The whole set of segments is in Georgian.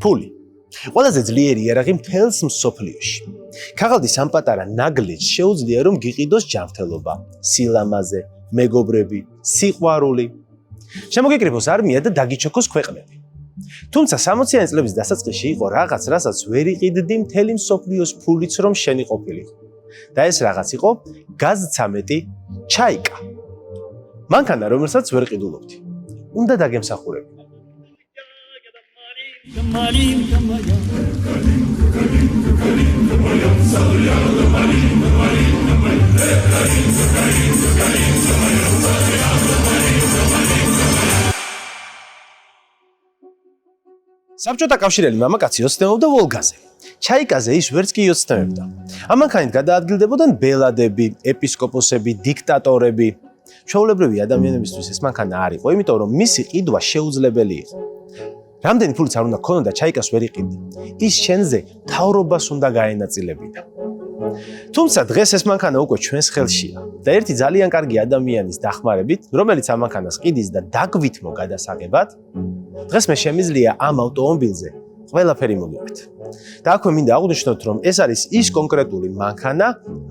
ფული. ყველაზე ძლიერი იარაღი მთელს მსოფლიოში. ქაღალდის ამ პატარა ნაგლეჯს შეუძლია რომ გიყიდოს ჯანმრთელობა, სილამაზე, მეგობრები, სიყვარული. შემოგეკრიბოს არმია და დაგიჩოქოს ქვეყნები. თუმცა 60-იანი წლების დასაწყისში იყო რაღაც, რასაც ვერ იყიდდი მთელი მსოფლიოს ფულიც რომ შენი ყოფილიყო. და ეს რაღაც იყო გაზ-13 ჩაიკა. მანქანა, რომელსაც ვერ ყიდულობდი. უნდა დაგემსახურებინა. საბჭოთა კავშირელი მამაკაცი ოცნებობდა ვოლგაზე. ჩაიკაზე ის ვერც კი ოცნებობდა. ამ მანქანით გადაადგილდებოდნენ ბელადები, ეპისკოპოსები, დიქტატორები. ჩვეულებრივი ადამიანებისთვის ეს მანქანა არ იყო, იმიტომ რომ მისი ყიდვა შეუძლებელი იყო. რამდენი ფულიც არ უნდა ქონოდა ჩაიკას ვერ იყიდე. ის შენზე მთავრობას უნდა გაენაწილებინა. თუმცა დღეს ეს მანქანა უკვე ჩვენს ხელშია და ერთი ძალიან კარგი ადამიანის დახმარებით, რომელიც ამ მანქანას ყიდის და დაგვითმო გადასაღებად, დღეს მე შემიძლია ამ ავტომობილზე ყველაფერი მოგივეთ. და აქვე მინდა აღვნიშნოთ, რომ ეს არის ის კონკრეტული მანქანა,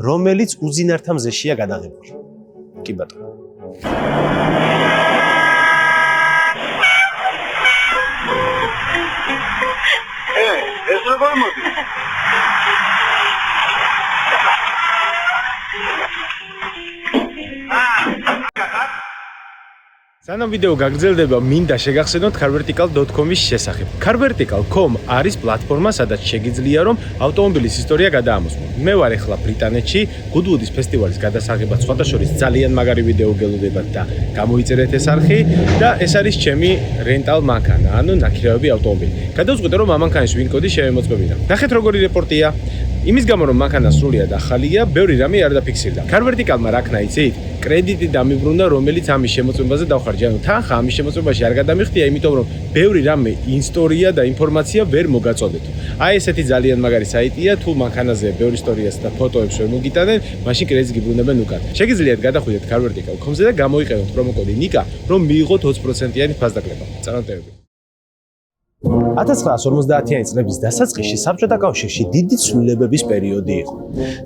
რომელიც უძინართა მზეშია გადაღებული. კი ბატონო. ეს როგორ მოდის? სანამ ვიდეო გაგრძელდება, მინდა შეგახსენოთ carvertical.com-ის შესახებ. carvertical.com არის პლატფორმა, სადაც შეგიძლია რომ ავტომობილის ისტორია გადაამოწმო. მე ვარ ახლა ბრიტანეთში, გუდვუდის ფესტივალის გადასაღებად სხვათა შორის ძალიან მაგარი ვიდეო გელოდებათ და გამოიწერეთ ეს არხი და ეს არის ჩემი რენტალ მანქანა, ანუ ნაქირავები ავტომობილი. გადავწყვიტე რომ ამ მანქანის ვინ კოდი შევემოწმებინა. ნახეთ როგორი რეპორტია. იმის გამო რომ მანქანა სრულიად ახალია, ბევრი რამე არ დაფიქსირდა. carvertical-მა რა ქნა იცით? კრედიტი დამიბრუნდა, რომელიც ამის შემოწმებაზე დავხარჯე. ანუ თანხა ამის შემოწმებაში არ გადამიხდია, იმიტომ რომ ბევრი რამე ისტორია და ინფორმაცია ვერ მოგაწოდეთ. აი ესეთი ძალიან მაგარი საიტია, თუ მანქანაზე ბევრი ისტორიას და ფოტოებს ვერ მოგიტანენ, მაშინ კრედიტს გიბრუნებენ უკან. შეგიძლიათ გადახვიდეთ carvertical.com-ზე და გამოიყენოთ პრომოკოდი NIKA, რომ მიიღოთ 20%-იანი ფასდაკლება. წარმატებები. 1950-იანი წლების დასაწყისში საბჭოთა კავშირში დიდი ცვლილებების პერიოდი იყო.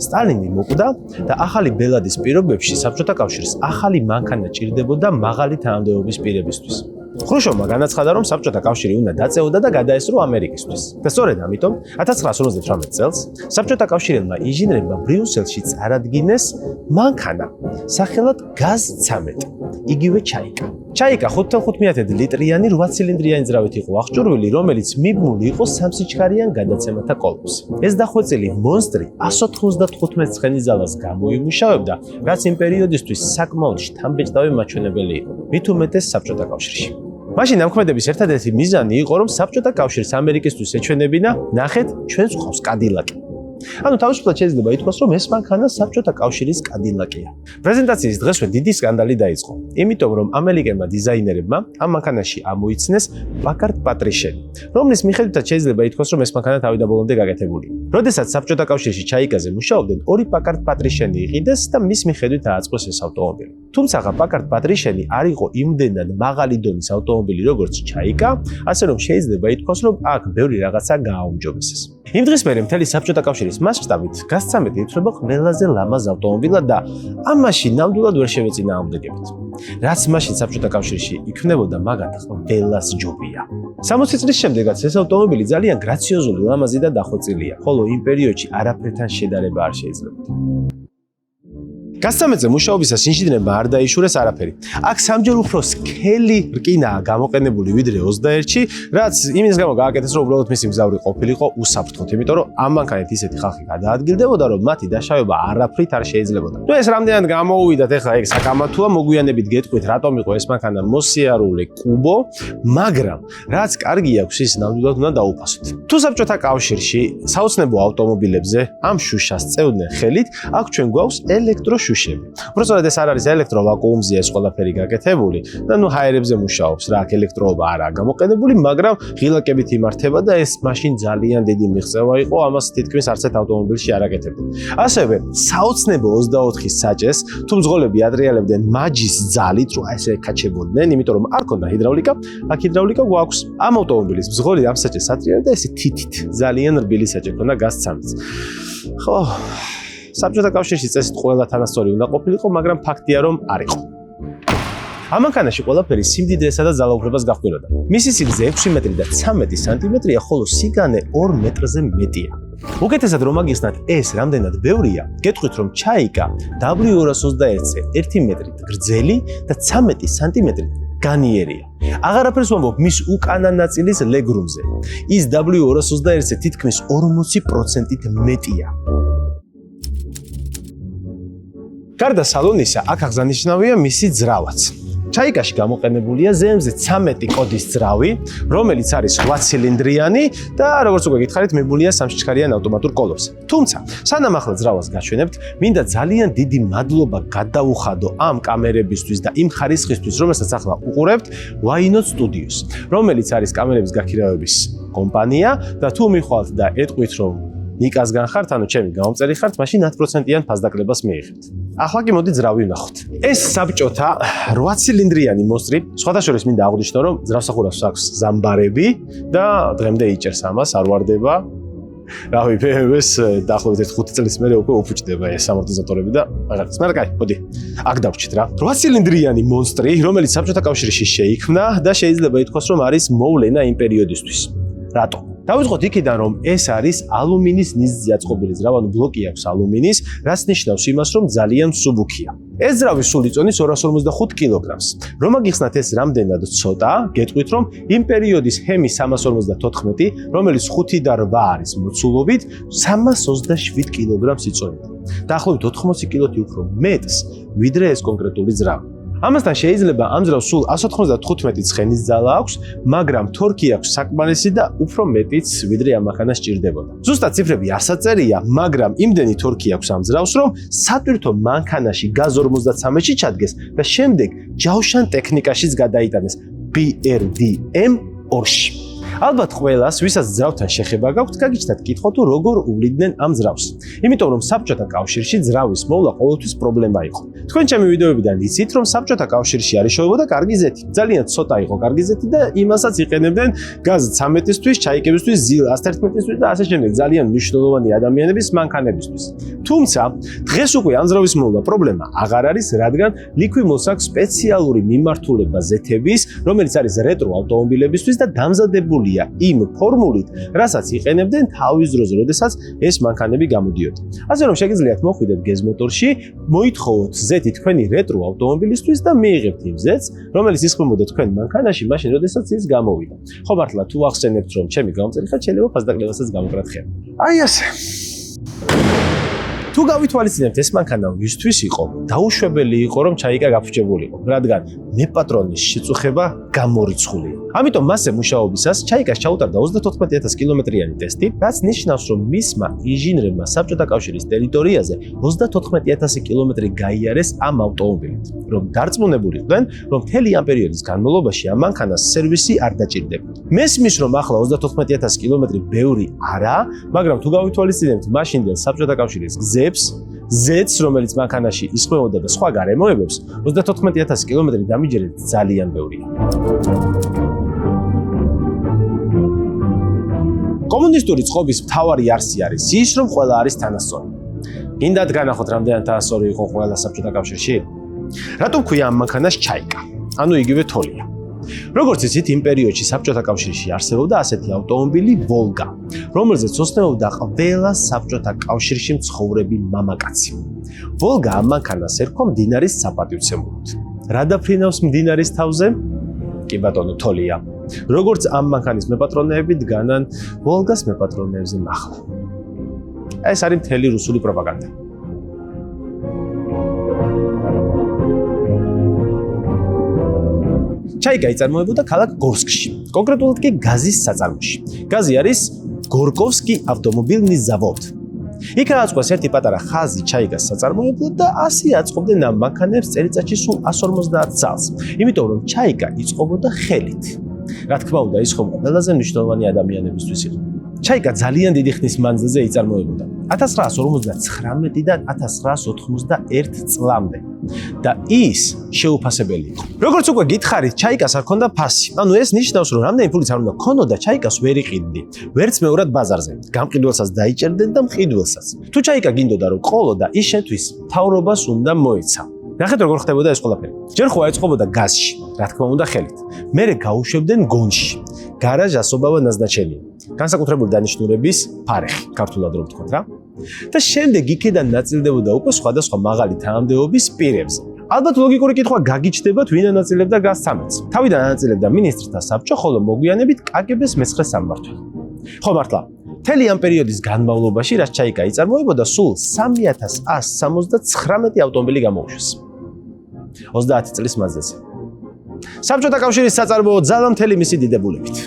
სტალინი მოკვდა და ახალი ბელადის პირობებში საბჭოთა კავშირს ახალი მანქანა ჭირდებოდა მაღალი თანამდებობის პირებისთვის. ხრუშოვმა განაცხადა, რომ საბჭოთა კავშირი უნდა დაწეოდა და გადაესწრო ამერიკისთვის. და სწორედ ამიტომ 1958 წელს საბჭოთა კავშირელმა ინჟინერებმა ბრიუსელში წარადგინეს მანქანა სახელად გაზ-13, იგივე ჩაიკა. ჩაიკა 5.5 ლიტრიანი 8 ცილინდრიანი ძრავით იყო აღჭურვილი, რომელიც მიბმული იყო სამსიჩქარიან გადაცემათა კოლოფს. ეს დახვეწილი მონსტრი 195 ცხენისძალას გამოიმუშავებდა, რაც იმ პერიოდისთვის საკმაოდ შთამბეჭდავი მაჩვენებელი იყო, მით უმეტეს საბჭოთა კავშირში. მაშინ ამქმედების ერთადერთი მიზანი იყო, რომ საბჭოთა კავშირს ამერიკისთვის ეჩვენებინა, ნახეთ, ჩვენს გვყავს კადილაკი. ანუ თავისუფლად შეიძლება ითქვას, რომ ეს მანქანა საბჭოთა კავშირის კადილაკია. პრეზენტაციის დღესვე დიდი სკანდალი დაიწყო, იმიტომ რომ ამერიკელმა დიზაინერებმა ამ მანქანაში ამოიცნეს პაკარტ პატრიშენი, რომლის მიხედვითაც შეიძლება ითქვას, რომ ეს მანქანა თავიდან ბოლომდე გაკეთებული. როდესაც საბჭოთა კავშირში ჩაიკაზე მუშაობდნენ, ორი პაკარტ პატრიშენი იყიდეს და მის მიხედვით დააწყოს ეს ავტომობილი. თუმცა პაკარტ პატრიშენი არ იყო იმდენად მაღალი დონის ავტომობილი, როგორც ჩაიკა, ასე რომ შეიძლება ითქვას, რომ აქ ბევრი რაღაცა გააუმჯობესეს. იმ დღის მერე მთელი საბჭოთა კავშირის მასშტაბით გაზ-13 ითვლება ყველაზე ლამაზ ავტომობილად და ამაში ნამდვილად ვერ შევეწინააღმდეგებთ. რაც მაშინ საბჭოთა კავშირში იქმნებოდა მაგათ ყველას ჯობია. 60 წლის შემდეგაც ეს ავტომობილი ძალიან გრაციოზული, ლამაზი და დახვეწილია, ხოლო იმ პერიოდში არაფერთან შედარება არ შეიძლებოდა. გაზ-13-ზე მუშაობისას ინჟინერებმა არ დაიშურეს არაფერი. აქ სამჯერ უფრო სქელი რკინაა გამოყენებული ვიდრე 21-ში, რაც იმის გამო გააკეთეს, რომ უბრალოდ მისი მგზავრი ყოფილიყო უსაფრთხოდ, იმიტომ რომ ამ მანქანით ისეთი ხალხი გადაადგილდებოდა, რომ მათი დაშავება არაფრით არ შეიძლებოდა. ნუ ეს რამდენად გამოუვიდათ, ეხლა ეგ საკამათოა, მოგვიანებით გეტყვით, რატომ იყო ეს მანქანა მოსიარულე კუბო, მაგრამ რაც კარგი აქვს, ის ნამდვილად უნდა დაუფასოთ. თუ საბჭოთა კავშირში საოცნებო ავტომობილებზე ამ შუშას წევდნენ ხელით, აქ ჩვენ გვაქვს ელექტრო შუშები. უბრალოდ ეს არ არის ელექტროვაკუუმზეა ეს ყველაფერი გაკეთებული და ჰაერებზე მუშაობს რა, აქ ელექტროობა არაა გამოყენებული, მაგრამ ღილაკებით იმართება და ეს მაშინ ძალიან დიდი მიღწევა იყო, ამას თითქმის არც ერთ ავტომობილში არ აკეთებდნენ. ასევე საოცნებო 24 საჭეს თუ მძღოლები ადრეალებდნენ მაჯის ძალით, რომ ესე ეკაჩებოდნენ, იმიტომ რომ არ ქონდა ჰიდრავლიკა, აქ ჰიდრავლიკა გვაქვს. ამ ავტომობილის მძღოლი ამ საჭეს ატრიალდა ესე თითით, ძალიან რბილი საჭე ქონდა გასცამიც. ხო, საბჭოთა კავშირში წესით ყველა თანასწორი უნდა ყოფილიყო, მაგრამ ფაქტია რომ არ იყო. ამ მანქანაში ყველაფერი სიმდიდრესა და ძალაუფლებას გაჰყვიროდა. მისი სიგრძე 6 მეტრი და 13 სანტიმეტრია, ხოლო სიგანე 2 მეტრზე მეტია. უკეთესად რომ აგიხსნათ ეს რამდენად ბევრია, გეტყვით რომ ჩაიკა W221-ზე 1 მეტრით გრძელი და 13 სანტიმეტრით განიერია. აღარაფერს ვამბობ მის უკანა ნაწილის ლეგრუმზე. ის W221-ზე თითქმის 40%-ით მეტია. გარდა სალონისა, აქ აღსანიშნავია მისი ძრავაც. ჩაიკაში გამოყენებულია ზემზე 13 კოდის ძრავი, რომელიც არის 8 ცილინდრიანი და როგორც უკვე გითხარით, მიბმულია სამშჩქარიან ავტომატურ კოლოფზე. თუმცა, სანამ ახლა ძრავას გაჩვენებთ, მინდა ძალიან დიდი მადლობა გადაუხადო ამ კამერებისთვის და იმ ხარისხისთვის, რომელსაც ახლა უყურებთ, Why Not Studios, რომელიც არის კამერების გაქირავების კომპანია და თუ მიხვალთ და ეტყვით რომ ნიკასგან ხართ, ანუ ჩემი გამომწერი ხართ, მაშინ 10%-იან ფასდაკლებას მიიღებთ. ახლა კი მოდი ძრავი ვნახოთ. ეს საბჭოთა 8 ცილინდრიანი მონსტრი, სხვადასხვა მინდა აღვნიშნო, რომ ძრავსახურავს აქვს ზამბარები და დღემდე იჭერს ამას, არ ვარდება. რავი, BMW-ს დაახლოებით 5 წლის მერე უკვე უფუჭდება ეს ამორტიზატორები და მაგალითად. მაგრამ კაი, მოდი. აქ დავჭით რა. 8 ცილინდრიანი მონსტრი, რომელიც საბჭოთა კავშირში შეიქმნა და შეიძლება ითქვას, რომ არის მოვლენა იმ პერიოდისთვის. რატო? დავიწყოთ იქიდან, რომ ეს არის ალუმინის ნიზზე აწყობილი ძრავა, ანუ ბლოკი აქვს ალუმინის, რაც ნიშნავს იმას, რომ ძალიან მსუბუქია. ეს ძრავი სულ იწონის 255 კილოგრამს. რომ აგიხსნათ ეს რამდენად ცოტა, გეტყვით, რომ იმ პერიოდის ჰემი 354, რომელიც 5 და 8 არის მოცულობით, 327 კილოგრამს იწონიდა. დაახლოებით 80 კილოთი უფრო მეტს, ვიდრე ეს კონკრეტული ძრავი. ამასთან შეიძლება ამ ძრავს სულ 195 ცხენის ძალა აქვს, მაგრამ თორქი აქვს საკმარისი და უფრო მეტიც, ვიდრე ამ მანქანას სჭირდებოდა. ზუსტად ციფრები არ საწერია, მაგრამ იმდენი თორქი აქვს ამ ძრავს, რომ სატვირთო მანქანაში GAZ-53-ში ჩადგეს და შემდეგ ჯავშან ტექნიკაშიც გადაიტანეს BRDM 2-ში. ალბათ ყველას, ვისაც ძრავთან შეხება გაქვთ, გაგიჩნდათ კითხვა თუ როგორ უვლიდნენ ამ ძრავს. იმიტომ რომ საბჭოთა კავშირში ძრავის მოვლა ყოველთვის პრობლემა იყო. თქვენ ჩემი ვიდეოებიდან იცით, რომ საბჭოთა კავშირში არ იშოვებოდა კარგი ზეთი. ძალიან ცოტა იყო კარგი ზეთი და იმასაც იყენებდნენ GAZ-13-ისთვის, ჩაიკებისთვის, ZIL-111-ისთვის და ასე შემდეგ ძალიან მნიშვნელოვანი ადამიანების მანქანებისთვის. თუმცა, დღეს უკვე ამ ძრავის მოვლა პრობლემა აღარ არის, რადგან Liqui-Mols აქვს სპეციალური მიმართულება ზეთების, რომელიც არის რეტრო ავტომობილებისთვის და დამზადებული იმ ფორმულით, რასაც იყენებდნენ თავის დროზე, როდესაც ეს მანქანები გამოდიოდა. ასე რომ შეგიძლიათ მოხვიდეთ GAZ-მოტორში, მოითხოვოთ ზეთი თქვენი რეტრო ავტომობილისთვის და მიიღებთ იმ ზეთს, რომელიც ისხმებოდა თქვენ მანქანაში, მაშინ როდესაც ის გამოვიდა. ხო მართლა თუ ახსენებთ, რომ ჩემი გამომწერი ხარ, შეიძლება ფასდაკლებასაც გამოკრატხებ. აი ასე. თუ გავითვალისწინებთ ეს მანქანა ვისთვის იყო, დაუშვებელი იყო რომ ჩაიკა გაფრჩებულიყო, რადგან მეპატრონის შეწუხება გამორიცხულია. ამიტომ მასზე მუშაობისას ჩაიკას ჩაუტარდა 34000 კილომეტრიანი ტესტი, რაც ნიშნავს რომ მისმა ინჟინრებმა საბჭოთა კავშირის ტერიტორიაზე 34000 კილომეტრი გაიარეს ამ ავტომობილით, რომ დარწმუნებულიყვნენ, რომ მთელი ამ პერიოდის განმავლობაში ამ მანქანას სერვისი არ დაჭირდება. მესმის რომ ახლა 34000 კილომეტრი ბევრი არა, მაგრამ თუ გავითვალისწინებთ მაშინდელ საბჭოთა კავშირის ზეთს, რომელიც მანქანაში ისხმებოდა და სხვა გარემოებებს, 34000 კილომეტრი დამიჯერეთ ძალიან ბევრია. კომუნისტური წყობის მთავარი არსი არის ის, რომ ყველა არის თანასწორი. გინდათ განახოთ, რამდენად თანასწორი იყო ყველა საბჭოთა კავშირში? რატომ ქვია ამ მანქანას ჩაიკა? ანუ იგივე თოლია. როგორც იცით, იმ პერიოდში საბჭოთა კავშირში არსებობდა ასეთი ავტომობილი Volga, რომელზეც ოცნებობდა ყველა საბჭოთა კავშირში მცხოვრები მამაკაცი. Volga ამ მანქანას ერქვა მდინარის საპატივცემულოდ. რა დაფრინავს მდინარის თავზე? კი ბატონო, თოლია. როგორც ამ მანქანის მეპატრონეები დგანან Volga-ს მეპატრონეებზე ნახლა. ეს არის მთელი რუსული პროპაგანდა. ჩაიკა იწარმოებოდა ქალაქ გორსკში, კონკრეტულად კი გაზის საწარმოში. გაზი არის გორკოვსკი ავტომობილნის ზავოდ. იქ აწყოს ერთი პატარა ხაზი ჩაიგას საწარმოებლად და 100 აწყობდნენ ამ მანქანებს წელიწადში სულ 150 წელს. იმიტომ რომ ჩაიგა იწყობოდა ხელით. რა თქმა უნდა, ის ხომ ყველაზე მნიშვნელოვანი ადამიანებისთვის იყო. ჩაიგა ძალიან დიდი ხნის მანძილზე იწარმოებოდა. 1959-დან 1991 წლამდე. და ის შეუფასებელი იყო. როგორც უკვე გითხარით, ჩაიგას არ ჰქონდა ფასი. ანუ ეს ნიშნავს, რომ რამდენი ფულიც არ უნდა ქონოდა, ჩაიგას ვერ იყიდდი. ვერც მეორად ბაზარზე. გამყიდველსაც დაიჭერდნენ და მყიდველსაც. თუ ჩაიგა გინდოდა რომ ყოლოდა, ის შეთვის მთავრობას უნდა მოეცა. ნახეთ როგორ ხდებოდა ეს ყველაფერი. ჯერ ხო აიწყობოდა გაზში, რა თქმა უნდა ხელით. მერე გაუშვებდნენ გონში. გარაჟ ასობავა ნაზნაჩენია. განსაკუთრებული დანიშნულების ფარეხი, ქართულად რომ ვთქვათ რა. და შემდეგ იქიდან ნაწილდებოდა უკვე სხვადასხვა მაღალი თანამდებობის პირებზე. ალბათ ლოგიკური კითხვა გაგიჩნდებათ, ვინ ანაწილებდა გაზ 13-ს. თავიდან ანაწილებდა მინისტრთა საბჭო, ხოლო მოგვიანებით კგბ-ს მეცხრე სამმართველო. ხო მართლა, მთელი ამ პერიოდის განმავლობაში, რაც ჩაიგა იწარმოებოდა, სულ 3179 ავტომობილი გამოუშვეს. 30 წლის მანძილზე. საბჭოთა კავშირის საწარმოო ძალა მთელი მისი დიდებულებით.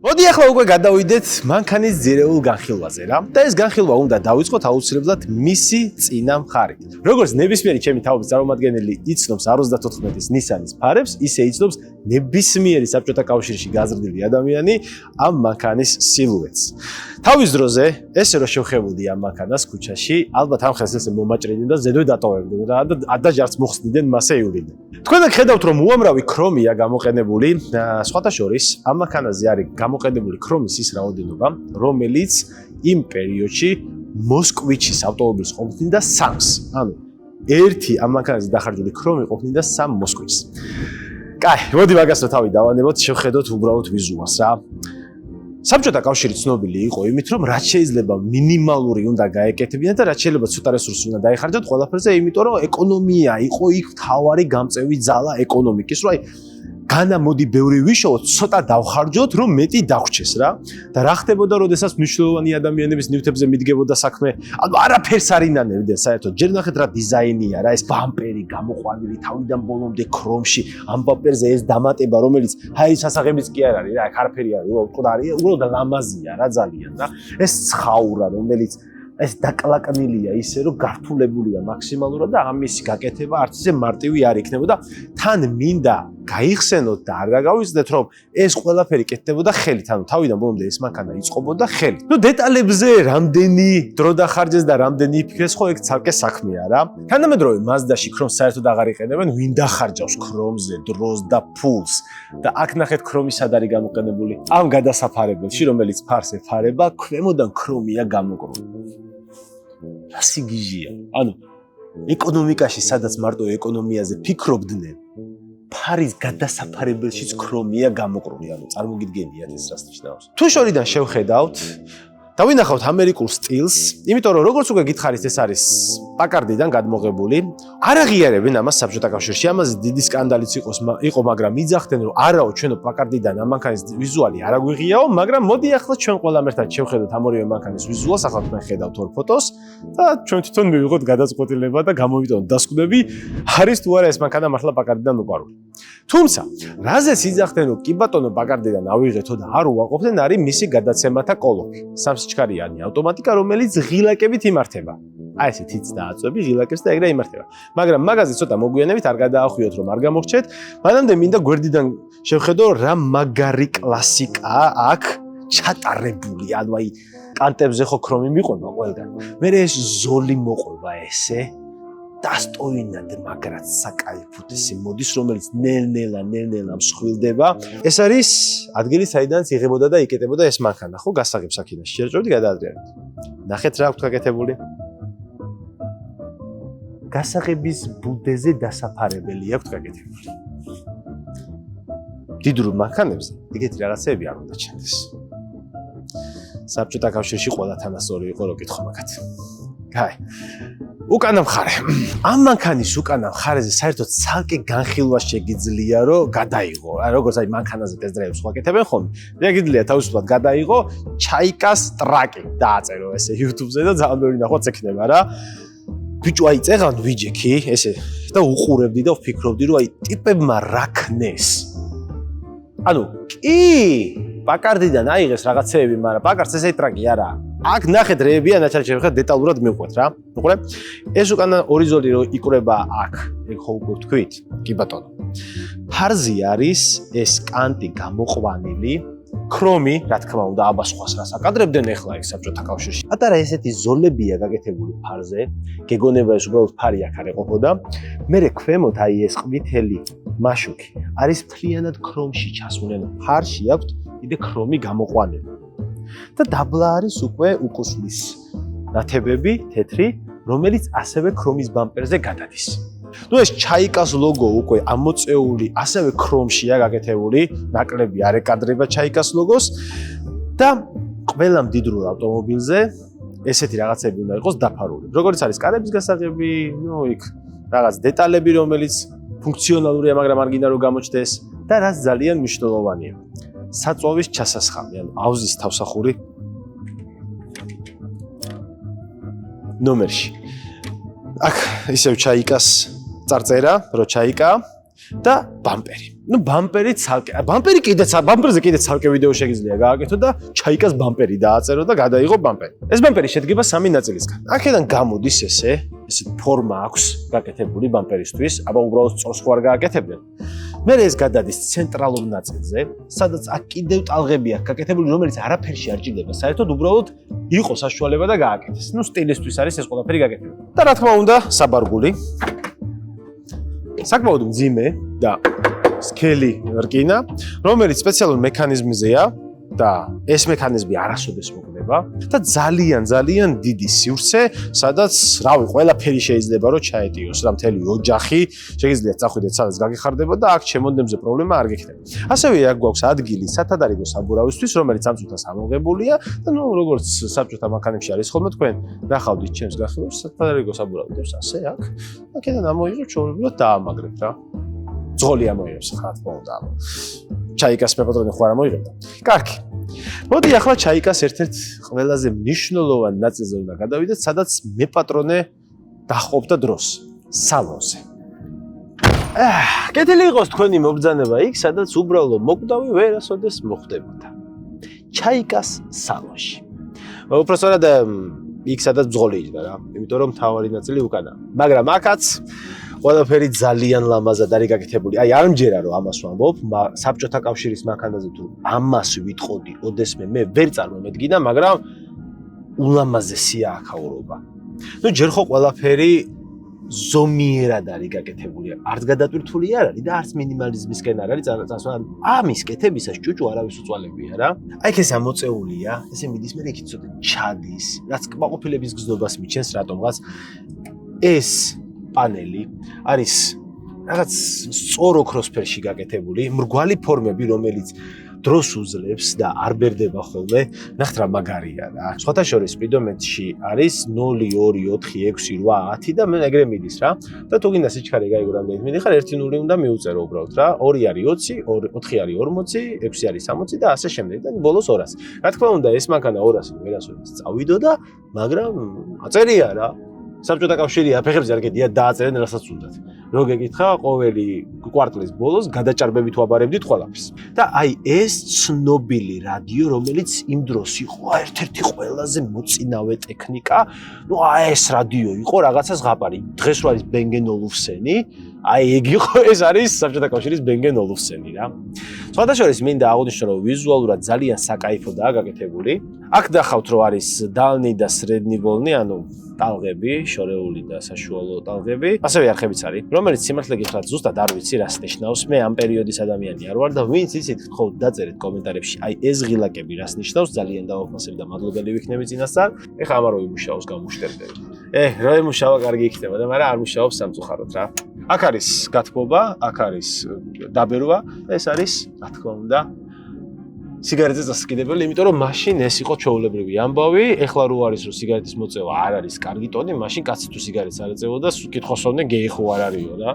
მოდი ახლა უკვე გადავიდეთ მანქანის ძირეულ განხილვაზე რა. და ეს განხილვა უნდა დავიწყოთ აუცილებლად მისი წინა მხარით. როგორც ნებისმიერი ჩემი თავის წარმომადგენელი იცნობს 34-ის ნისანის ფარებს, ისე იცნობს ნებისმიერი საბჭოთა კავშირში გაზრდილი ადამიანი ამ მანქანის სილუეტს. თავის დროზე ესე რომ შევხებოდი ამ მანქანას ქუჩაში, ალბათ ამ ხელს ესე მომაჭრიდნენ და ზედვე დატოვებდნენ რა და ადაჟარს მოხსნიდნენ, მასე ივლინდნენ. თქვენ აქ ხედავთ რომ უამრავი ქრომია გამოყენებული, სხვათა შორის ამ მანქანაზე არის გამოყენებული ქრომის ის რაოდენობა, რომელიც იმ პერიოდში მოსკვიჩის ავტომობილს ყოფნიდა 3-ს. ანუ ერთი ამ მანქანაზე დახარჯული ქრომი ყოფნიდა 3 მოსკვიჩს. კაი, მოდი მაგას რა თავი დავანებოთ, შევხედოთ უბრალოდ ვიზუალს რა. საბჭოთა კავშირი ცნობილი იყო იმით, რომ რაც შეიძლება მინიმალური უნდა გაეკეთებინათ და რაც შეიძლება ცოტა რესურსი უნდა დაიხარჯათ ყველაფერზე, იმიტომ რომ ეკონომია იყო იქ მთავარი გამწევი ძალა ეკონომიკის, რომ აი განამოდი ბევრი ვიშოვოთ, ცოტა დავხარჯოთ, რომ მეტი დავრჩეს რა. და რა ხდებოდა, როდესაც მნიშვნელოვანი ადამიანების ნივთებზე მიდგებოდა საქმე? ანუ არაფერს არ ინანებდნენ საერთოდ. ჯერ ნახეთ რა დიზაინია რა, ეს ბამპერი გამოყვანილი თავიდან ბოლომდე ქრომში, ამ ბამპერზე ეს დამატება, რომელიც აი სასაღებიც კი არ არის რა, აქ არაფერი არის, უბრალოდ ლამაზია რა ძალიან რა. ეს ცხაურა, რომელიც ეს დაკლაკნილია ისე რომ გართულებულია მაქსიმალურად და ამის გაკეთება არც ისე მარტივი არ იქნებოდა. თან მინდა გაიხსენოთ და არ გაგავიზნეთ რომ ეს ყველაფერი კეთდებოდა ხელით, ანუ თავიდან ბოლომდე ეს მანქანა იწყობოდა ხელით. ნუ დეტალებზე რამდენი დრო დახარჯეს და რამდენი იფიქრეს, ხო ეგ ცალკე საქმეა რა. თანამედროვე Mazda-ში ქრომს საერთოდ აღარ იყენებენ, ვინ დახარჯავს ქრომზე დროს და ფულს. და აქ ნახეთ ქრომი სად არის გამოყენებული. ამ გადასაფარებელში, რომელიც ფარს ეფარება, ქვემოდან ქრომია გამოყრული. რა სიგიჟეა. ანუ ეკონომიკაში, სადაც მარტო ეკონომიაზე ფიქრობდნენ, ფარის გადასაფარებელშიც ქრომია გამოყრული. ანუ წარმოგიდგენიათ ეს რას ნიშნავს. თუ შორიდან შევხედავთ, დავინახავთ ამერიკულ სტილს, იმიტომ რომ როგორც უკვე გითხარით, ეს არის პაკარდიდან გადმოღებული. არ აღიარებენ ამას საბჭოთა კავშირში, ამაზე დიდი სკანდალიც იყო, მაგრამ იძახდნენ, რომ არაო ჩვენო პაკარდიდან ამ მანქანის ვიზუალი არ აგვიღიაო, მაგრამ მოდი ახლა ჩვენ ყველამ ერთად შევხედოთ ამ ორივე მანქანის ვიზუალს, ახლა თქვენ ხედავთ ორ ფოტოს და ჩვენ თვითონ მივიღოთ გადაწყვეტილება და გამოვიტანოთ დასკვნები, არის თუ არა ეს მანქანა მართლა პაკარდიდან უყარული. თუმცა, რაზეც იძახდნენ, რომ კი ბატონო პაკარდიდან ავიღეთო და არ უაყოფდნენ, არის მისი გადაცემათა კოლოფი. სამსიჩქარიანი ავტომატიკა, რომელიც ღილაკებით იმართება. აი ესე თიც დააწვევი ღილაკებს და ეგრე იმართება. მაგრამ მაგაზე ცოტა მოგვიანებით არ გადაახვიოთ, რომ არ გამორჩეთ. მანამდე მინდა გვერდიდან შევხედო რა მაგარი კლასიკაა აქ ჩატარებული. ანუ აი კანტებზე ხო ქრომი მიყვება ყველგან. მე ეს ზოლი მოყვება ესე. დასტოინად მაგრად საკაიფოდ ესე მოდის, რომელიც ნელ-ნელა მსხვილდება. ეს არის ადგილი, საიდანაც იღებოდა და იკეტებოდა ეს მანქანა, ხო, გასაღებს აქედან შეერჭვებდი გადაადრიალეთ. ნახეთ რა აქვს გაკეთებული. გასაღების ბუდეზე დასაფარებელი აქვს გაკეთებული. დიდრულ მანქანებზე ეგეთი რაღაცები არ უნდა ჩანდეს. საბჭოთა კავშირში ყველა თანასწორი იყო, რო კითხო მაგათ. კაი. უკანა მხარე. ამ მანქანის უკანა მხარეზე საერთოდ ცალკე განხილვა შეგიძლია, რომ გადაიღო. როგორც აი მანქანაზე ტესტ-დრაივს ვაკეთებენ ხოლმე. შეგიძლია თავისუფლად გადაიღო ჩაიკას ტრაკი. დააწერო ესე YouTube-ზე და ძალიან ბევრი ნახვაც ექნება რა. ბიჭო აი წეღან ვიჯექი ესე და უყურებდი და ვფიქრობდი, რომ აი ტიპებმა რა ქნეს. ანუ კი პაკარდიდან აიღეს რაღაცეები, მაგრამ პაკარდს ესეთი ტრაკი არაა. აქ ნახეთ რეებია ნაჩარჩები, ხა დეტალურად მივყვეთ რა. უყურე. ეს უკანა ორი ზოლი რო იკვრება აქ, ეგ ხო უკვე ვთქვით? კი ბატონო. ფარზე არის ეს კანტი გამოყვანილი, ქრომი, რა თქმა უნდა, აბა სხვას რას აკადრებდნენ ახლა ეგ საბჭოთა კავშირში. პატარა ესეთი ზოლებია გაკეთებული ფარზე, გეგონება ეს უბრალოდ ფარი აქ არ ეყოფოდა. მერე ქვემოთ აი ეს ყვითელი მაშუკი არის მთლიანად ქრომში ჩასმული, ფარში აქვს კიდე ქრომი გამოყვანილი. და დაბლა არის უკვე უკუსლის ნათებები თეთრი, რომელიც ასევე ქრომის ბამპერზე გადადის. ნუ ეს ჩაიკას ლოგო უკვე ამოწეული, ასევე ქრომშია გაკეთებული, ნაკლები არ ეკადრება ჩაიკას ლოგოს და ყველა მდიდრულ ავტომობილზე ესეთი რაღაცები უნდა იყოს დაფარული. როგორც არის კარების გასაღები, ნუ იქ რაღაც დეტალები, რომელიც ფუნქციონალურია, მაგრამ არ გინდა რომ გამოჩნდეს და რაც ძალიან მნიშვნელოვანია. საწვავის ჩასასხამი, ანუ ავზის თავსახური ნომერში. აქ ისევ ჩაიკას წარწერა, რო ჩაიკა და ბამპერი. ნუ ბამპერი ცალკე, ბამპერზე კიდე ცალკე ვიდეო შეგიძლია გააკეთო და ჩაიკას ბამპერი დააწერო და გადაიღო ბამპერი. ეს ბამპერი შედგება 3 ნაწილისგან. აქედან გამოდის ესე ფორმა აქვს გაკეთებული ბამპერისთვის, აბა უბრალოდ სწორს ხო არ გააკეთებდნენ. მე ეს გადადის ცენტრალურ ნაწილზე, სადაც აქ კიდევ ტალღები აქვს გაკეთებული, რომელიც არაფერში არ ჭირდება, საერთოდ უბრალოდ იყო საშუალება და გააკეთეს. ნუ სტილისთვის არის ეს ყველაფერი გაკეთებული. და რა თქმა უნდა, საბარგული. საკმაოდ მძიმე და სქელი რკინა, რომელიც სპეციალურ მექანიზმზეა და ეს მექანიზმი არასოდეს მოკვდება და ძალიან დიდი სივრცე, სადაც, რავი, ყველაფერი შეიძლება რომ ჩაეტიოს, რა მთელი ოჯახი შეგიძლიათ წახვიდეთ, სადაც გაგეხარდება და აქ ჩემონდემზე პრობლემა არ გექნება. ასევე აქ გვაქვს ადგილი სათადარიგო საბურავისთვის, რომელიც ამ წუთას ამოღებულია და ნუ როგორც საბჭოთა მანქანებში არის ხოლმე თქვენ ნახავდით ჩემს გახსნას სათადარიგო საბურავებს ასე აქ. აქედან ამოიღო ჩვეულებრივად დაამაგრებთ რა. ძღოლი ამოიღებს რა თქმა უნდა. ჩაიკას მეპატრონი ხო არ ამოიღებდა. კარგი. მოდი ახლა ჩაიკას ერთ-ერთ ყველაზე მნიშვნელოვან ნაწილზე უნდა გადავიდეთ, სადაც მეპატრონე დაჰყოფდა დროს სალონზე. კეთილი იყოს თქვენი მობრძანება იქ, სადაც უბრალო მოკვდავი ვერასოდეს მოხდებოდა. ჩაიკას სალონში. უბრალოდ იქ სადაც ძღოლი იჯდა რა, იმიტომ რომ მთავარი ნაწილი უკანა. მაგრამ აქაც ყველაფერი ძალიან ლამაზად არის გაკეთებული. აი არ მჯერა რომ ამას ვამბობ, საბჭოთა კავშირის მანქანაზე თუ ამას ვიტყოდი, ოდესმე მე ვერ წარმომედგინა, მაგრამ ულამაზესია აქაურობა. ნუ ჯერ ხო ყველაფერი ზომიერად არის გაკეთებული. არც გადატვირთული არ არის და არც მინიმალიზმისკენ არ არის წასვლა. ამის კეთებისას ჭუჭუ არავის უწვალებია რა. აი ეს ამოწეულია, ესე მიდის მე იქით ცოტა ჩადის, რაც კმაყოფილების გზნობას მიჩენს რატომღაც ეს პანელი არის რაღაც სწორ ოქროსფერში გაკეთებული, მრგვალი ფორმები, რომელიც დროს უძლებს და არ ბერდება ხოლმე, ნახეთ რა მაგარია რა. სხვათა შორის სპიდომეტრში არის 0, 2, 4, 6, 8, 10 და მე ეგრე მიდის რა. და თუ გინდა სიჩქარე გაიგო რამდენიც მიდიხარ, 1 0 უნდა მიუწერო უბრალოდ რა. 2 არის 20, 4 არის 40, 6 არის 60 და ასე შემდეგ და ბოლოს 200. რა თქმა უნდა, ეს მანქანა 200 ვერასოდეს წავიდო და მაგრამ აწერია რა. საბჭოთა კავშირი აფეხებზე არ გედია დააწერენ რასაც უნდათ. რო გეკითხა ყოველი კვარტლის ბოლოს გადაჭარბებით ვაბარებდით ყველაფერს. და აი ეს ცნობილი რადიო, რომელიც იმ დროს იყო ერთ-ერთი ყველაზე მოწინავე ტექნიკა, ნუ აი ეს რადიო იყო რაღაცა ზღაპარი. დღეს რო არის ბენგენ ოლუფსენი, აი ეგ იყო, ეს არის საბჭოთა კავშირის ბენგენ ოლუფსენი რა. სხვათა შორის მინდა აღნიშნო, რომ ვიზუალურად ძალიან საკაიფოდაა გაკეთებული. აქ დახავთ რომ არის დალნი და სრედნი ვოლნი, ანუ ტალღები, შორეული და საშუალო ტალღები, ასევე არხებიც არის, რომელიც სიმართლე გითხრათ ზუსტად არ ვიცი რას ნიშნავს. მე ამ პერიოდის ადამიანი არ ვარ და ვინც იცით გთხოვთ დაწერეთ კომენტარებში, აი ეს ღილაკები რას ნიშნავს, ძალიან დავაფასებ და მადლობელი ვიქნები წინასწარ. ეხლა ამარო იმუშაოს გამუშტერდები. რა იმუშავა კარგი იქნება და მაგრამ არ მუშაობს სამწუხაროდ რა. აქ არის გათბობა, აქ არის დაბერვა, ეს არის, რა თქმა უნდა, სიგარეტის დასაყიდებელი, იმიტომ რომ მაშინ ეს იყო ჩვეულებრივი ამბავი, ეხლა რო არის რომ სიგარეტის მოწევა არ არის კარგი ტონი, მაშინ კაცი თუ სიგარეტს არ ეწევოდა, კითხოსავდნენ გეი ხო არ არისო რა.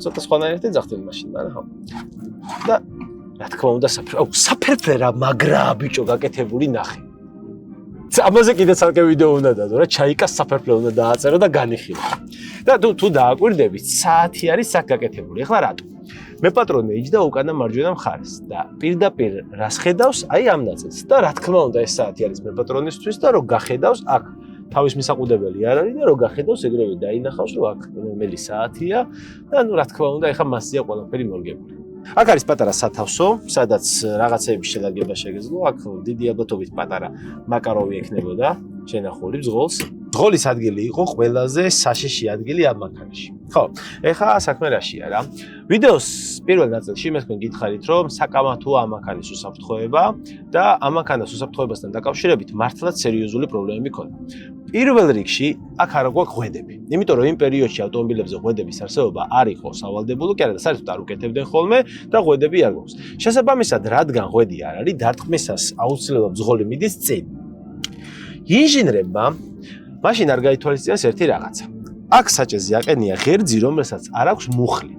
ცოტა სხვანაირად ეძახდნენ მაშინ, მაგრამ ხო. და რა თქმა უნდა, საფერფლე რა მაგრაა ბიჭო გაკეთებული ნახე. ამაზე კიდე ცალკე ვიდეო უნდა დადო რა, ჩაიკას საფერფლე უნდა დააწერო და განიხილო. და თუ დააკვირდებით, საათი არის აქ გაკეთებული. ეხლა რატო? მეპატრონე იჯდა უკანა მარჯვენა მხარეს და პირდაპირ რას ხედავს, აი ამ ნაწილს. და რა თქმა უნდა ეს საათი არის მეპატრონისთვის და რო გახედავს აქ თავის მისაყუდებელი არ არის და რო გახედავს ეგრევე დაინახავს რომ აქ რომელი საათია და რა თქმა უნდა ეხა მასზეა ყველაფერი მორგებული. აქ არის პატარა სათავსო, სადაც რაღაცეების შელაგება შეგეძლო. აქ დიდი ალბათობით პატარა მაკაროვი ექნებოდა შენახული ბრძოლს. ბრძოლის ადგილი იყო ყველაზე საშიში ადგილი ამ მანქანაში. ხო, ეხა საქმე რაშია რა. ვიდეოს პირველ ნაწილში მე თქვენ გითხარით, რომ საკამათოა ამ მანქანის უსაფრთხოება და ამ მანქანას უსაფრთხოებასთან დაკავშირებით მართლაც სერიოზული პრობლემები ქონდა. პირველ რიგში აქ არ გვაქვს ღვედები. იმიტომ რომ იმ პერიოდში ავტომობილებზე ღვედების არსებობა არ იყო სავალდებულო, კი არა და საერთოდ არ უკეთებდნენ ხოლმე და ღვედები არ გვაქვს. შესაბამისად, რადგან ღვედი არ არის, დარტყმისას აუცილებლად ბრძოლი მიდის წინ. ინჟინერებმა მაშინ არ გაითვალისწინეს ერთი რაღაცა. აქ საჭეზე აყენია ღერძი, რომელსაც არ აქვს მუხლი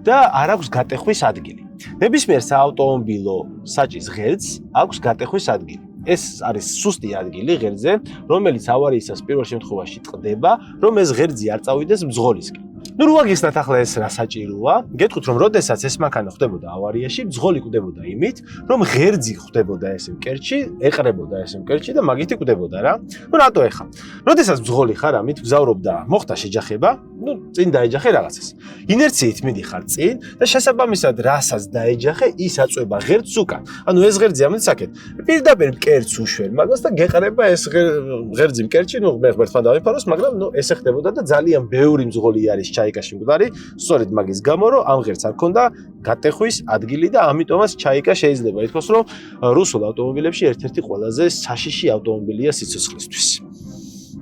და არ აქვს გატეხვის ადგილი. ნებისმიერ საავტომობილო საჭის ღერძს აქვს გატეხვის ადგილი. ეს არის სუსტი ადგილი ღერძზე, რომელიც ავარიისას პირველ შემთხვევაში ტყდება, რომ ეს ღერძი არ წავიდეს ბრძოლისკენ. ნუ რო აგიხსნათ ახლა ეს რა საჭიროა? გეტყვით რომ როდესაც ეს მანქანა ხდებოდა ავარიაში, ბრძოლი კვდებოდა იმით, რომ ღერძი ხდებოდა ეს მკერდში, ეყრებოდა ეს მკერდში და მაგითი კვდებოდა რა. ნუ რატო ეხა? როდესაც ბრძოლი ხარ, ამით გზავრობდა, მოხდა შეჯახება, ნუ წინ დაეჯახე რაღაცას. ინერციით მიდიხარ წინ და შესაბამისად რასაც დაეჯახე, ის აწვება ღერძს უკან. ანუ ეს ღერძი ამით საკეთ. პირდაპირ მკერდს უშვენ მაგას და გეყრება ეს ღერძი მკერდში, ნუ მე ღმერთთან დავიფაროს, მაგრამ ნუ ესე ხდებოდა და ძალიან ბევრი მძღოლი არის ჩაიკაში მკვდარი, სწორედ მაგის გამო, რომ ამ ღერძს არ ქონდა გატეხვის ადგილი და ამიტომაც ჩაიკა შეიძლება ითქვას, რომ რუსულ ავტომობილებში ერთ-ერთი ყველაზე საშიში ავტომობილია სიცოცხლისთვის.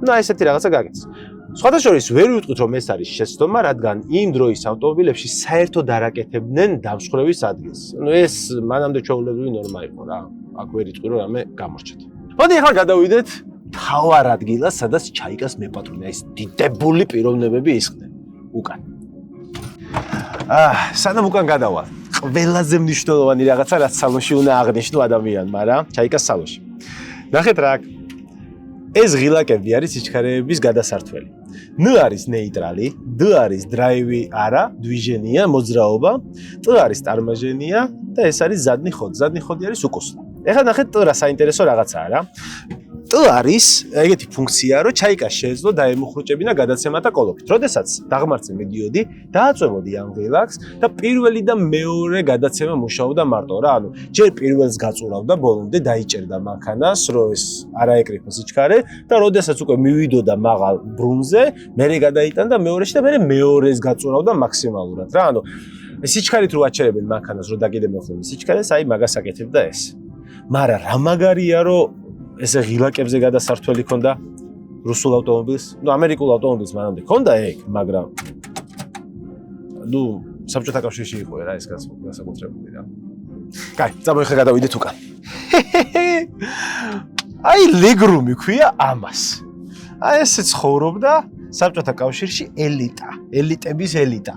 ნუ ესეთი რაღაცა გაგეცს. სხვადასხვა ვერ ვიტყვით, რომ ეს არის შეცდომა, რადგან იმ დროის ავტომობილებში საერთოდ არ აკეთებდნენ დამსხვრევის ადგილს. ნუ ეს მანამდე ჩვეულებრივი ნორმა იყო რა. აქ ვერ ვიტყვი, რომ რამე გამორჩეთ. მოდი ახლა გადავიდეთ თავარ ადგილას, სადაც ჩაიკას მეპატრონე, ეს დიდებული პიროვნებები ისხდნენ. უკან. სანამ უკან გადავალ, ყველაზე მნიშვნელოვანი რაღაცა, რაც სალონში უნდა აღნიშნო ადამიანმა რა, ჩაიკას სალონში. ნახეთ რა, ეს ღილაკები არის სიჩქარეების გადასართველი. ნ არის ნეიტრალი, დ არის დრაივი არა, დვიჟენია, მოძრაობა, ტ არის ტარმაჟენია და ეს არის ზადნი ხოდი. ზადნი ხოდი არის უკოსლა. ეხლა ნახეთ ტ რა საინტერესო რაღაცაა რა. ტ არის ეგეთი ფუნქცია, რომ ჩაიკას შეეძლო დაემუხრუჭებინა გადაცემათა კოლოფით. როდესაც დაღმართზე მიდიოდი, დააწვევოდი ამ ღილაკს და პირველი და მეორე გადაცემა მუშაობდა მარტო რა. ანუ ჯერ პირველს გაწურავდა ბოლომდე დაიჭერდა მანქანას, რომ ეს არაეკრიფა სიჩქარე და როდესაც უკვე მივიდოდა მაღალ ბრუნზე, მერე გადაიტანდა მეორეში და მერე მეორეს გაწურავდა მაქსიმალურად რა. ანუ სიჩქარით რო აჩერებენ მანქანას, რომ დაგიდემეხნენ სიჩქარეს, აი მაგას აკეთებდა ეს. მაგრამ რა მაგარია, რომ ესე ღილაკებზე გადასართველი ქონდა რუსულ ავტომობილს, ნუ ამერიკულ ავტომობილს მანამდე ქონდა ეგ, მაგრამ ნუ საბჭოთა კავშირში იყო რა ეს განსაკუთრებული რა. კაი, წამო ხა გადავიდეთ უკან. აი ლეგრუმი ქვია ამას. აი ესე ცხოვრობდა საბჭოთა კავშირში ელიტა, ელიტების ელიტა.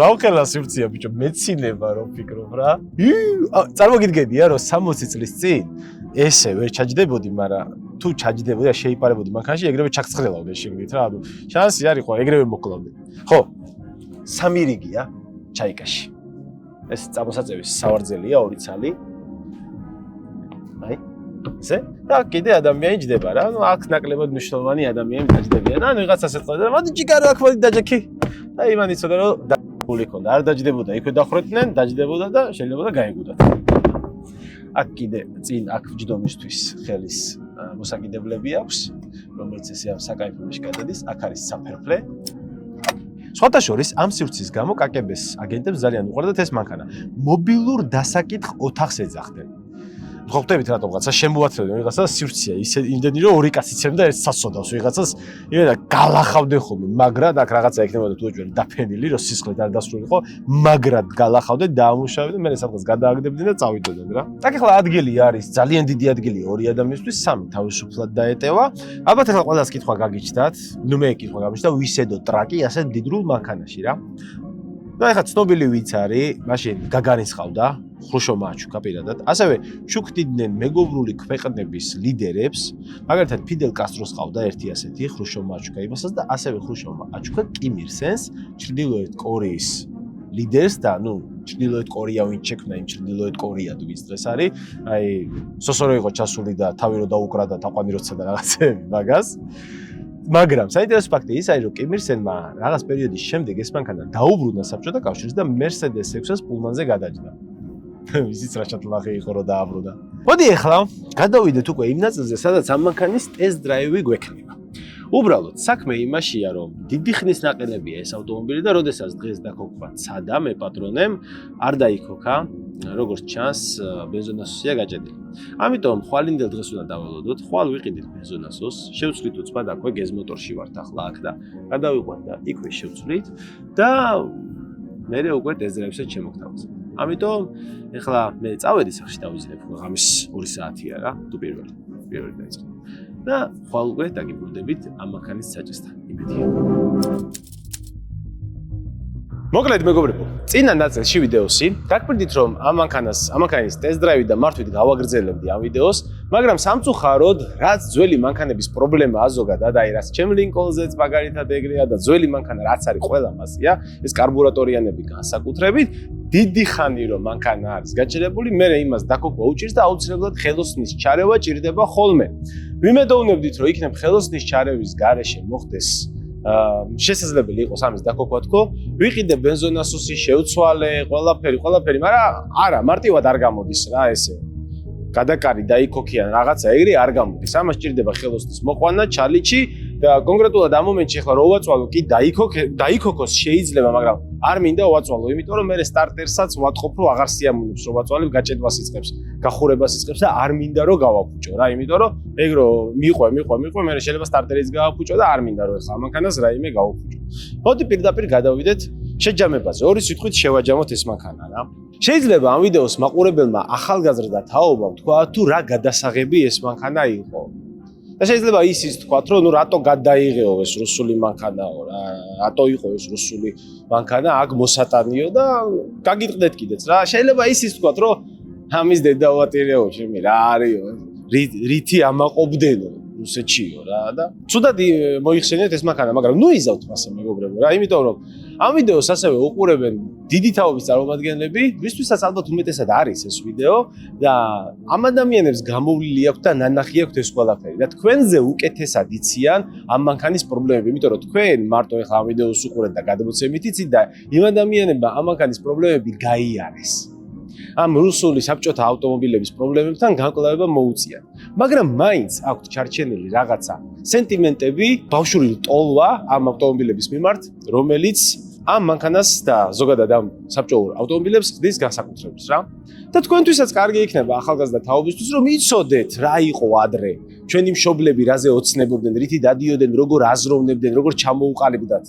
რა უხელა სივრცეა ბიჭო, მეცინება რომ ფიქრობ რა. წარმოგიდგენია რომ 60 წლის წინ ესე ვერ ჩაჯდებოდი, მაგრამ თუ ჩაჯდებოდი და შეიპარებოდი მანქანაში, ეგრევე ჩაგწრელავდი შეგდით რა. ანუ შანსი არ იყო, ეგრევე მოკლავდი. ხო, 3 რიგია ჩაიკაში. ეს წამოსაწევის სავარძელია 2 ცალი. აი, ესე და კიდე ადამიანი ჯდება რა. ანუ აქ ნაკლებად მნიშვნელოვანი ადამიანი დაჯდებიან. ანუ ვიღაცას ეთქოდა, მოდი ჯიგარო აქ მოდი დაჯექი. და იმან იცოდა რომ დაგული ქონდა, არ დაჯდებოდა, იქვე დახროდნენ, დაჯდებოდა და შეიძლება და გაეგუდათ. აქ კიდე წინ აქ ჯდომისთვის ხელის მოსაგიდებლები აქვს, რომელიც ესე ამ საკაიფოში გადადის, აქ არის საფერფლე. სხვათა შორის ამ სივრცის გამო კაკებეს აგენტებს ძალიან უყვარდათ ეს მანქანა. მობილურ დასაკითხ ოთახს ეძახდნენ. ხვდებით რატომღაცა შემოაცრევდნენ ვიღაცა სივრცეა ისე იმდენი რომ ორი კაცი ცემდა ერთ სასოდავს ვიღაცას იმედა გალახავდნენ ხოლმე მაგრად აქ რაღაცა ექნებოდა თუ ეჭველი დაფენილი რომ სისხლით არ დასრულიყო მაგრად გალახავდნენ დაამუშავებდნენ მე სადღაც გადააგდებდნენ და წავიდოდნენ რა აქ ახლა ადგილი არის ძალიან დიდი ადგილია ორი ადამიანისთვის სამი თავისუფლად დაეტევა ალბათ ახლა ყველას კითხვა გაგიჩნდათ ნუ მე კითხვა გამიჩნდა ვისედო ტრაკი ასეთ დიდრულ მანქანაში რა და ახლა ცნობილი ვინც არის მაშინ გაგარინს ყავდა ხრუშოვ მაჩუკა პირადად. ასევე ჩუქდიდნენ მეგობრული ქვეყნების ლიდერებს, მაგალითად ფიდელ კასტროს ყავდა ერთი ასეთი ხრუშოვ მაჩუკა იმასაც და ასევე ხრუშოვ მაჩუკა კიმ ირ სენს, ჩრდილოეთ კორეის ლიდერს და ნუ ჩრდილოეთ კორეა ვინ შექმნა იმ ჩრდილოეთ კორეა თუ ვის დღეს არის აი სოსორო იყო ჩასული და თავი რო დაუკრა და თაყვანი როცა და რაღაცები მაგას მაგრამ საინტერესო ფაქტი ის არის რომ კიმ ირ სენმა რაღაც პერიოდის შემდეგ ეს მანქანა დაუბრუნდა საბჭოთა კავშირს და Mercedes 6-ს პულმანზე გადაჯდა ისიც რა ჩათლახი იყო რომ დააბრუნდა მოდი ახლა გადავიდეთ უკვე იმ ნაწილზე სადაც ამ მანქანის ტესტ დრაივი გვექნება უბრალოდ საქმე იმაშია რომ დიდი ხნის ნაყენებია ეს ავტომობილი და როდესაც დღეს დაქოქვა ცადა მე პატრონემ არ დაიქოქა როგორც ჩანს ბენზონასოსია გაჭედილი ამიტომ ხვალინდელ დღეს უნდა დაველოდოთ ხვალ ვიყიდით ბენზონასოს შევცვლით უცბა დაქვე გეზ მოტორში ვართ ახლა აქ და გადავიყვან და იქვე შევცვლით და მე უკვე ტესტ დრაივსაც შემოგთავაზებ ამიტომ ეხლა მე წავედი სახში დავიზრებ ღამის 2 საათია რა თუ პირველი დაიწყო და ხვალ უკვე დაგიბრუნდებით ამ მანქანის საჭესთან იმედია მოკლედ მეგობრებო წინა ნაწილში ვიდეოსი დაგკვირდით რომ ამ მანქანის ტესტ დრაივი და მართვით გავაგრძელებდი ამ ვიდეოს მაგრამ სამწუხაროდ რაც ძველი მანქანების პრობლემაა ზოგადად აი რაც ჩემ ლინკოლზეც მაგალითად ეგრეა და ძველი მანქანა რაც არის ყველა მასია ეს კარბურატორიანები განსაკუთრებით დიდი ხანი რომ მანქანა არის გაჭირებული მე იმას დაქოქვა უჭირს და აუცილებლად ხელოსნის ჩარევა ჭირდება ხოლმე ვიმედოვნებდით რომ იქნებ ხელოსნის ჩარევის გარეშე მოხდეს შესაძლებელი იყოს ამის დაქოქვა თქო ვიყიდე ბენზონასოსი შევცვალე ყველაფერი მაგრამ არა მარტივად არ გამოდის რა ესე გადაკარი დაიქოქიან რაღაცა ეგრე არ გამოდის ამას ჭირდება ხელოსნის მოყვანა ჩალიჩი და კონკრეტულად ამ მომენტში ახლა რო ვაწვალო კი დაიქოქოს შეიძლება მაგრამ არ მინდა ვაწვალო იმიტომ რომ მე სტარტერსაც ვატყობ რომ აღარ სიამოვნებს რო ვაწვალებ გაჭედვას იწყებს გახურებას იწყებს და არ მინდა რომ გავაფუჭო რა იმიტომ რომ ეგ რო მიყვე მე შეიძლება სტარტერიც გავაფუჭო და არ მინდა რომ ახლა მანქანას რაიმე გავაფუჭო მოდი პირდაპირ გადავიდეთ შეჯამებაზე ორი სიტყვით შევაჯამოთ ეს მანქანა რა შეიძლება ამ ვიდეოს მაყურებელმა ახალგაზრდა თაობამ თქვა თუ რა გადასაღები ეს მანქანა იყო და შეიძლება ისიც თქვათ რომ ნუ რატო გადაიღეო ეს რუსული მანქანაო რა რატო იყო ეს რუსული მანქანა აქ მოსატანიო და გაგიტყდეთ კიდეც რა შეიძლება ისიც თქვათ რომ ამის დედავატირეო ჩემი რა არისო რითი ამაყობდენო რუსეთშიო რა და ცუდად მოიხსენიეთ ეს მანქანა მაგრამ ნუ იზავთ მასე მეგობრებო რა იმიტომ რომ ამ ვიდეოს ასევე უყურებენ დიდი თაობის წარმომადგენლები ვისთვისაც ალბათ უმეტესად არის ეს ვიდეო და ამ ადამიანებს გამოვლილი აქვს და ნანახი აქვს ეს ყველაფერი და თქვენზე უკეთესად იციან ამ მანქანის პრობლემები იმიტომ რომ თქვენ მარტო ეხლა ამ ვიდეოს უყურეთ და გადმოცემით იცით და იმ ადამიანებმა ამ მანქანის პრობლემები გაიარეს ამ რუსული საბჭოთა ავტომობილების პრობლემებთან განკვლავება მოუწიათ მაგრამ მაინც აქვთ ჩარჩენილი რაღაცა სენტიმენტები ბავშვური ტოლვა ამ ავტომობილების მიმართ რომელიც ამ მანქანას და ზოგადად ამ საბჭოურ ავტომობილებს ხდის განსაკუთრებს რა და თქვენთვისაც კარგი იქნება ახალგაზრდა თაობისთვის რომ იცოდეთ რა იყო ადრე ჩვენი მშობლები რაზე ოცნებობდნენ რითი დადიოდნენ როგორ აზროვნებდნენ როგორ ჩამოუყალიბდათ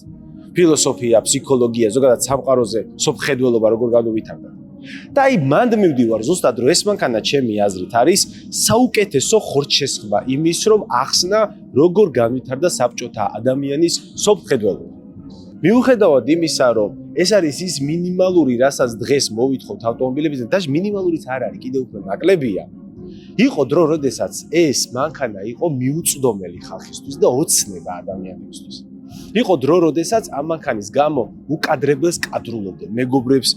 ფილოსოფია ფსიქოლოგია ზოგადად სამყაროზე სოფხედველობა როგორ განუვითარდა და აი მანდ მივდივარ ზუსტად რომ ეს მანქანა ჩემი აზრით არის საუკეთესო ხორცშესხმა იმის რომ ახსნა როგორ განვითარდა საბჭოთა ადამიანის სოფხედველობა მიუხედავად იმისა რომ ეს არის ის მინიმალური რასაც დღეს მოვითხოვთ ავტომობილებიდან და მინიმალურიც არ არის კიდევ უფრო ნაკლებია იყო დრო როდესაც ეს მანქანა იყო მიუწვდომელი ხალხისთვის და ოცნება ადამიანებისთვის იყო დრო როდესაც ამ მანქანის გამო უკადრებელს კადრულობდნენ მეგობრებს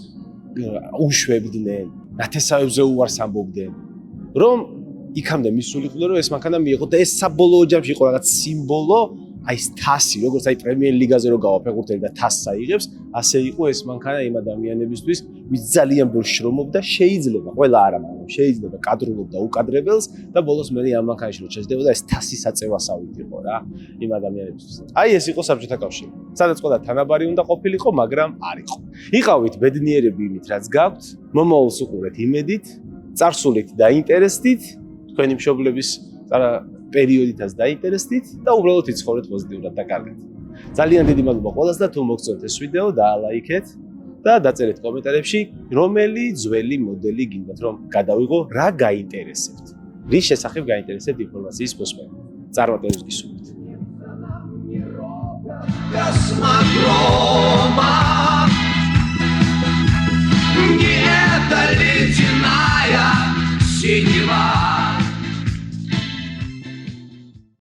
უშვებდნენ ნათესავებზე უარს ამბობდნენ რომ იქამდე მისულიყო რომ ეს მანქანა მიიღო და ეს საბოლოო ჯამში იყო რაღაც სიმბოლო აი ეს თასი როგორც აი პრემიერ ლიგაზე რო გავაფეხურდები და თასს აიღებს ასე იყო ეს მანქანა იმ ადამიანებისთვის ვინც ძალიან ბევრ შრომობდა შეიძლება ყველა არა მაგრამ შეიძლება კადრულობდა უკადრებელს და ბოლოს მე ამ მანქანაში რო შეждდებოდა ეს თასი საწევასავით იყო რა იმ ადამიანებისთვის აი ეს იყო საბჭოთა კავშირი სადაც ყველა თანაბარი უნდა ყოფილიყო მაგრამ არ იყო იყავით ბედნიერები იმით რაც გაქვთ მომავალს უყურეთ იმედით წარსულით და ინტერესით თქვენი მშობლების პერიოდითაც დაინტერესდით და უბრალოდ იცხოვრეთ პოზიტიურად და კარგად. ძალიან დიდი მადლობა ყველას და თუ მოგწონთ ეს ვიდეო დაალაიქეთ და დაწერეთ კომენტარებში რომელი ძველი მოდელი გინდათ რომ გადავიღო რა გაინტერესებთ. რის შესახებ გაინტერესებთ ინფორმაციის მოსმენა. წარმატებებს გისურვებთ. Где-то ледяная синяя